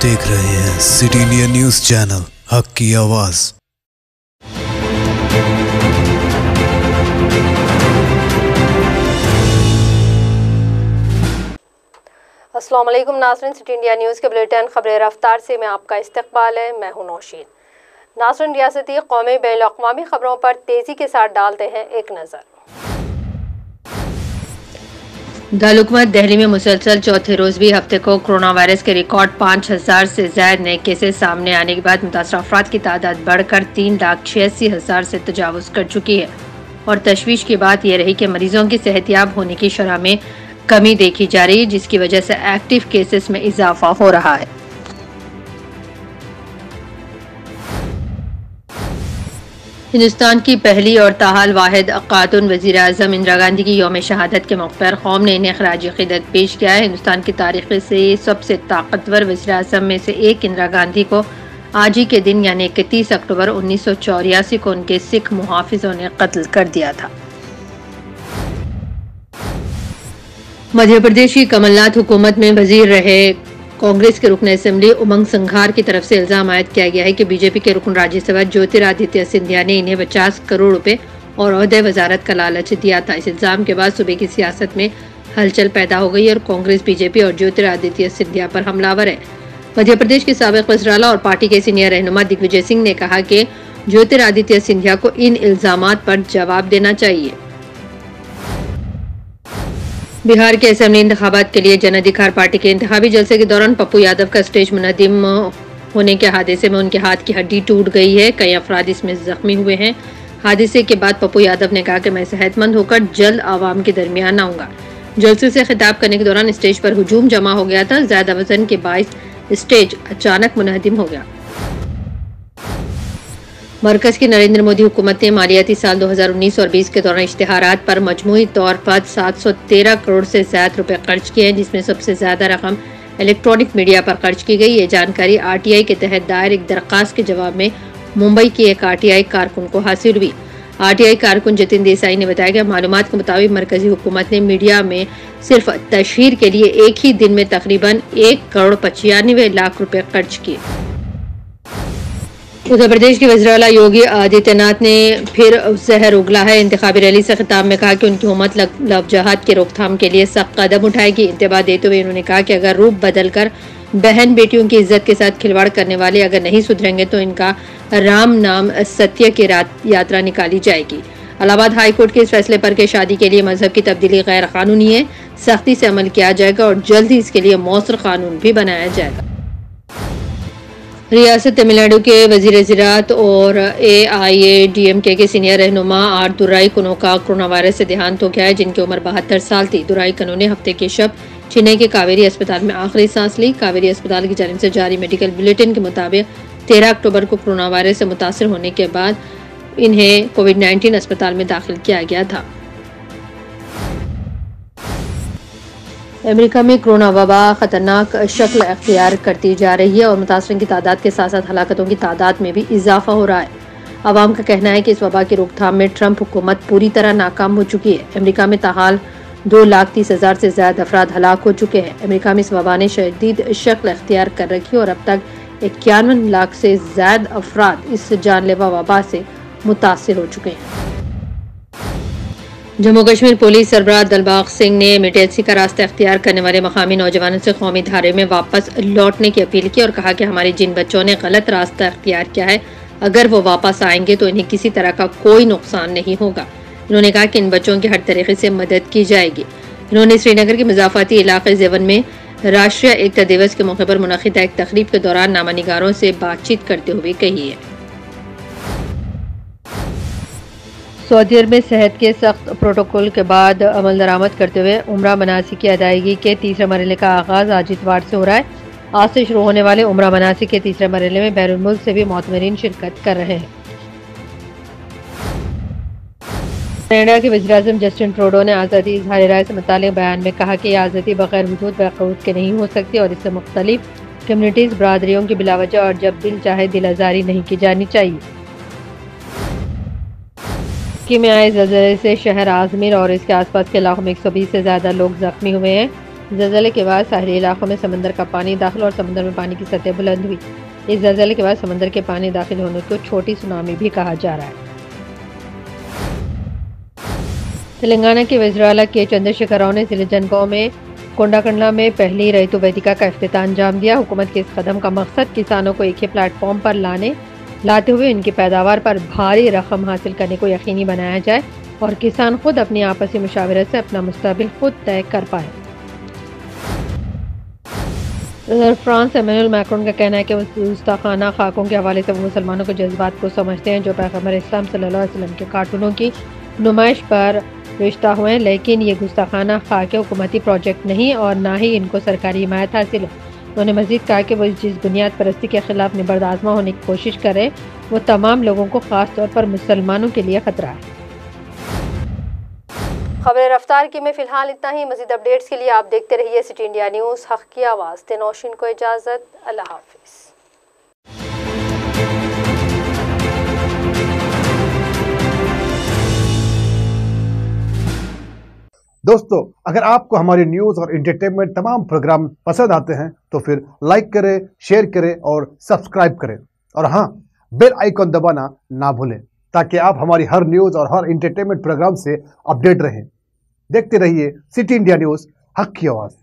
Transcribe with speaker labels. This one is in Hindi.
Speaker 1: देख रहे हैं सिटी इंडिया न्यूज चैनल, हक की आवाज।
Speaker 2: अस्सलाम वालेकुम नाज़रीन, सिटी इंडिया न्यूज़ के बुलेटिन खबरें रफ्तार से मैं आपका इस्तकबाल है। मैं हूं नौशीन। नाज़रीन, रियासती कौमी बैनुल-अक़वामी खबरों पर तेज़ी के साथ डालते हैं एक नज़र। दारुल-हुकूमत दिल्ली में मुसलसल चौथे रोज भी हफ्ते को कोरोना वायरस के रिकॉर्ड 5000 से ज्यादा नए केसेस सामने आने के बाद मुतासरा अफराद की तादाद बढ़कर 3,86,000 से तजावुज कर चुकी है। और तशवीश की बात यह रही कि मरीजों की सेहतियाब होने की शरह में कमी देखी जा रही है, जिसकी वजह से एक्टिव केसेस में इजाफा हो रहा है। हिंदुस्तान की पहली और ताहाल वाहिद खातून वज़ीर आज़म इंदिरा गांधी की यौम शहादत के मौके पर कौम ने इन्हें खराज अक़ीदत पेश किया है। हिंदुस्तान की तारीख से सबसे ताकतवर वज़ीर आज़म में से एक इंदिरा गांधी को आज ही के दिन यानी 31 अक्टूबर 1984 को उनके सिख मुहाफिजों ने कत्ल कर दिया था। मध्य प्रदेश की कमलनाथ हुकूमत में वजीर रहे कांग्रेस के रुकन असेंबली उमंग संघार की तरफ से इल्जाम आयद किया गया है कि बीजेपी के रुकन राज्यसभा ज्योतिरादित्य सिंधिया ने इन्हें 50 करोड़ रुपए और ओहदे वजारत का लालच दिया था। इस इल्जाम के बाद सूबे की सियासत में हलचल पैदा हो गई और कांग्रेस बीजेपी और ज्योतिरादित्य सिंधिया पर हमलावर है। मध्य प्रदेश के साबिक वज़ीर और पार्टी के सीनियर रहनुमा दिग्विजय सिंह ने कहा कि ज्योतिरादित्य सिंधिया को इन इल्जामात पर जवाब देना चाहिए। बिहार के असेंबली इंतखाबात के लिए जन अधिकार पार्टी के इंतखाबी जलसे के दौरान पप्पू यादव का स्टेज मुनद्दिम होने के हादसे में उनके हाथ की हड्डी टूट गई है। कई अफराद इसमें जख्मी हुए हैं। हादसे के बाद पप्पू यादव ने कहा कि मैं सेहतमंद होकर जल्द आवाम के दरमियान आऊंगा। जलसे से खिताब करने के दौरान स्टेज पर हुजूम जमा हो गया था। ज्यादा वजन के बायस स्टेज अचानक मुनहदिम हो गया। मरकज की नरेंद्र मोदी हुकूमत ने मालियाती साल 2019 और 20 के दौरान इश्तिहारात पर मजमूई तौर पर 713 करोड़ से ज्यादा रुपए खर्च किए हैं, जिसमें सबसे ज्यादा रकम इलेक्ट्रॉनिक मीडिया पर खर्च की गई। ये जानकारी आरटीआई के तहत दायर एक दरख्वास्त के जवाब में मुंबई की एक आरटीआई कारकुन को हासिल हुई। आरटीआई कारकुन जतिन देसाई ने बताया कि मालूमात के मुताबिक मरकजी हुकूमत ने मीडिया में सिर्फ तशहीर के लिए एक ही दिन में तकरीबन 1,95,00,000 रुपए खर्च किए। उत्तर प्रदेश के वज़ीर आला योगी आदित्यनाथ ने फिर जहर उगला है। इंतखाबी रैली से खिताब में कहा कि उनकी हुकूमत लव-जहाद की रोकथाम के लिए सख्त कदम उठाएगी। इंतबाह देते हुए उन्होंने कहा कि अगर रूप बदलकर बहन बेटियों की इज्जत के साथ खिलवाड़ करने वाले अगर नहीं सुधरेंगे तो इनका राम नाम सत्य की यात्रा निकाली जाएगी। इलाहाबाद हाई कोर्ट के इस फैसले पर कि शादी के लिए मजहब की तब्दीली गैर कानूनी है, सख्ती से अमल किया जाएगा और जल्द ही इसके लिए मौसर कानून भी बनाया जाएगा। रियासत तमिलनाडु के वजीर ज़राअत और AIADMK के सीनियर रहनुमा आर दुराई कनो का कोरोना वायरस से देहांत हो गया है, जिनकी उम्र 72 साल थी। दुराई कनो ने हफ्ते के शब चेन्नई के कावेरी अस्पताल में आखिरी सांस ली। कावेरी अस्पताल की जानिब से जारी मेडिकल बुलेटिन के मुताबिक 13 अक्टूबर को कोरोना वायरस से मुतासर होने के बाद इन्हें कोविड-19 अस्पताल में दाखिल किया गया था। अमेरिका में कोरोना वबा खतरनाक शक्ल अख्तियार करती जा रही है और मुतासरीन की तादाद के साथ साथ हलाकतों की तादाद में भी इजाफा हो रहा है। अवाम का कहना है कि इस वबा की रोकथाम में ट्रंप हुकूमत पूरी तरह नाकाम हो चुकी है। अमेरिका में ताहाल 2,30,000 से ज्यादा अफराद हलाक हो चुके हैं। अमेरिका में इस वबा ने शदीद शक्ल अख्तियार कर रखी और अब तक 51 लाख से ज्यादा अफराद इस जानलेवा वबा से मुतासर हो चुके हैं। जम्मू कश्मीर पुलिस सरबराह दिलबाग सिंह ने मिटेंसी का रास्ता अख्तियार करने वाले मकामी नौजवानों से कौमी धारे में वापस लौटने की अपील की और कहा कि हमारे जिन बच्चों ने गलत रास्ता अख्तियार किया है, अगर वो वापस आएंगे तो इन्हें किसी तरह का कोई नुकसान नहीं होगा। उन्होंने कहा कि इन बच्चों की हर तरीके से मदद की जाएगी। उन्होंने श्रीनगर के मज़ाफ़ाती इलाके ज़ेवन में राष्ट्रीय एकता दिवस के मौके पर मुनक़िदा एक तकरीब के दौरान नामा निगारों से बातचीत करते हुए कही है। सऊदी अरब में सेहत के सख्त प्रोटोकॉल के बाद अमल दरामद करते हुए उम्रा मनासिक की अदायगी के तीसरे मरहले का आगाज आज इतवार से हो रहा है। आज से शुरू होने वाले उम्रा मनासिक के तीसरे मरहले में बैरून मुल्क से भी मोतमरीन शिरकत कर रहे हैं। कनाडा के वज़ीर-ए-आज़म जस्टिन ट्रूडो ने आज़ादी इज़हार राय से मुताल्लिक़ बयान में कहा कि यह आज़ादी बग़ैर हुदूद व क़ुव्वत के नहीं हो सकती और इससे मुख्तलिफ कम्युनिटीज़ बरादरियों की बिलावजह और जब दिल चाहे दिल आज़ारी नहीं की जानी चाहिए। में आए ज़लज़ले से शहर आज़मीर और इसके आसपास के इलाकों में 120 से ज़्यादा लोग जख्मी हुए हैं। ज़लज़ले के बाद साहली इलाकों में समंदर का पानी दाखिल और समंदर में पानी की सतह बुलंद हुई। इस ज़लज़ले के बाद समंदर के पानी दाखिल होने को छोटी सुनामी भी कहा जा रहा है। तेलंगाना के वज़ीर-ए-आला के चंद्रशेखर राव ने जिले जनगांव में कोंडाकंडला में पहली रैतु वेदिका का इफ्तिताह अंजाम दिया। हुकूमत के इस कदम का मकसद किसानों को एक ही प्लेटफॉर्म पर लाते हुए इनकी पैदावार पर भारी रकम हासिल करने को यकीनी बनाया जाए और किसान खुद अपनी आपसी मुशावरत से अपना मुस्तकबिल खुद तय कर पाए। सदर फ्रांस एमेनुअल मैक्रोन का कहना है कि वो गुस्ताखाना खाकों के हवाले से वो मुसलमानों के जज्बात को समझते हैं जो पैगंबर इस्लाम सल्लल्लाहु अलैहि वसल्लम के कार्टूनों की नुमाइश पर रिश्ता हुए, लेकिन ये गुस्ताखाना खाके हुकूमती प्रोजेक्ट नहीं और ना ही इनको सरकारी हिमायत हासिल है। उन्होंने मजीद कहा कि वो जिस बुनियाद परस्ती के खिलाफ निबर्द आज़मा होने की कोशिश करें वो तमाम लोगों को, खास तौर पर मुसलमानों के लिए खतरा है। खबर रफ्तार की में फिलहाल इतना ही। मजीद अपडेट्स के लिए आप देखते रहिए सिटी इंडिया न्यूज़, हक़ की आवाज़। नौशीन को इजाज़त, अल्लाह हाफिज़।
Speaker 3: दोस्तों, अगर आपको हमारी न्यूज़ और एंटरटेनमेंट तमाम प्रोग्राम पसंद आते हैं तो फिर लाइक करें, शेयर करें और सब्सक्राइब करें। और हाँ, बेल आइकॉन दबाना ना भूलें ताकि आप हमारी हर न्यूज़ और हर एंटरटेनमेंट प्रोग्राम से अपडेट रहें। देखते रहिए सिटी इंडिया न्यूज़, हक़ की आवाज़।